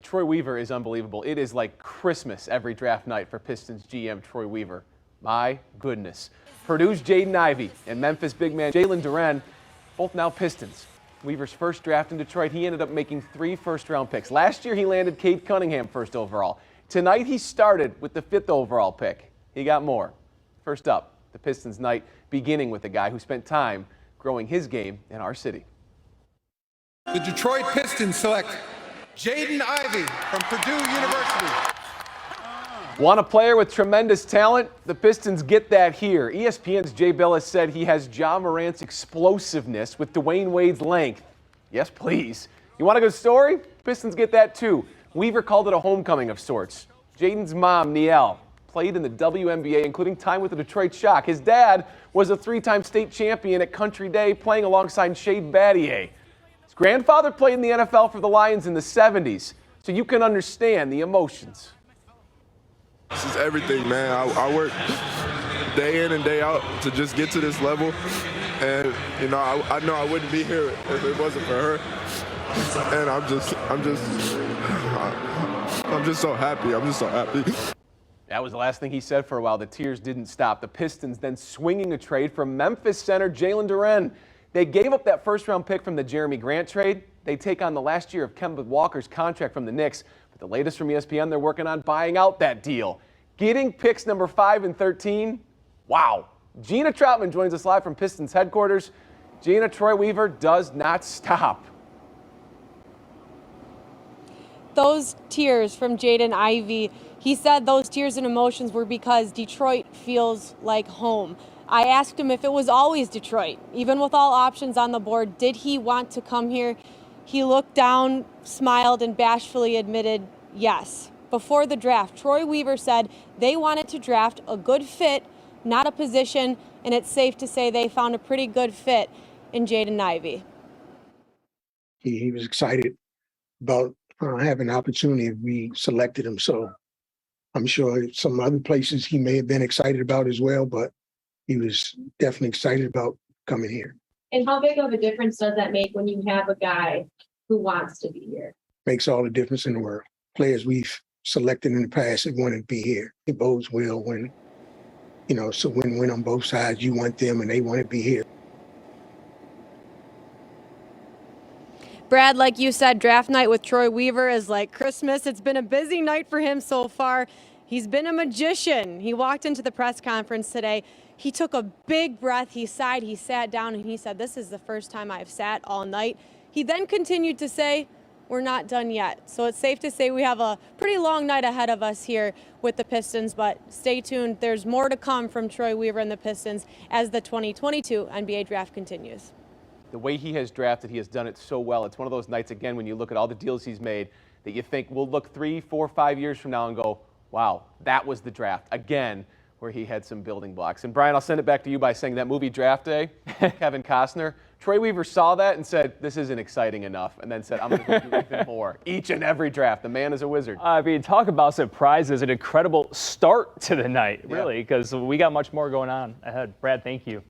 Troy Weaver is unbelievable. It is like Christmas every draft night for Pistons GM Troy Weaver. My goodness. Purdue's Jaden Ivey and Memphis big man Jalen Duren, both now Pistons. Weaver's first draft in Detroit, he ended up making 3 first-round picks. Last year, he landed Cade Cunningham first overall. Tonight, he started with the 5th overall pick. He got more. First up, the Pistons night, beginning with a guy who spent time growing his game in our city. The Detroit Pistons select Jaden Ivey from Purdue University. Want a player with tremendous talent? The Pistons get that here. ESPN's Jay Billis said he has Ja Morant's explosiveness with Dwayne Wade's length. Yes, please. You want a good story? Pistons get that too. Weaver called it a homecoming of sorts. Jaden's mom, Niele, played in the WNBA, including time with the Detroit Shock. His dad was a 3-time state champion at Country Day, playing alongside Shade Battier. His grandfather played in the NFL for the Lions in the 70s, so you can understand the emotions. This is everything, man. I work day in and day out to just get to this level. And, you know I know I wouldn't be here if it wasn't for her. And I'm just so happy. I'm just so happy. That was the last thing he said for a while. The tears didn't stop. The Pistons then swinging a trade from Memphis center Jalen Duren. They gave up that first-round pick from the Jeremy Grant trade. They take on the last year of Kemba Walker's contract from the Knicks. But the latest from ESPN, they're working on buying out that deal. Getting picks number 5 and 13. Wow. Jeanna Trotman joins us live from Pistons headquarters. Jeanna, Troy Weaver does not stop. Those tears from Jaden Ivey, he said those tears and emotions were because Detroit feels like home. I asked him if it was always Detroit. Even with all options on the board, did he want to come here? He looked down, smiled, and bashfully admitted yes. Before the draft, Troy Weaver said they wanted to draft a good fit, not a position, and it's safe to say they found a pretty good fit in Jaden Ivey. He was excited about having the opportunity if we selected him. So I'm sure some other places he may have been excited about as well, but he was definitely excited about coming here. And how big of a difference does that make when you have a guy who wants to be here? Makes all the difference in the world. Players we've selected in the past that want to be here. It bodes well when, so win-win on both sides. You want them and they want to be here. Brad, like you said, draft night with Troy Weaver is like Christmas. It's been a busy night for him so far. He's been a magician. He walked into the press conference today. He took a big breath. He sighed. He sat down and he said, "This is the first time I've sat all night." He then continued to say, "We're not done yet." So it's safe to say we have a pretty long night ahead of us here with the Pistons, but stay tuned. There's more to come from Troy Weaver and the Pistons as the 2022 NBA draft continues. The way he has drafted, he has done it so well. It's one of those nights, again, when you look at all the deals he's made, that you think we'll look 3, 4, 5 years from now and go, wow, that was the draft. Again, where he had some building blocks. And Brian, I'll send it back to you by saying that movie Draft Day, Kevin Costner, Troy Weaver saw that and said, this isn't exciting enough, and then said, I'm going to do even more. Each and every draft. The man is a wizard. I mean, talk about surprises. An incredible start to the night, really, because we got much more going on ahead. Brad, thank you.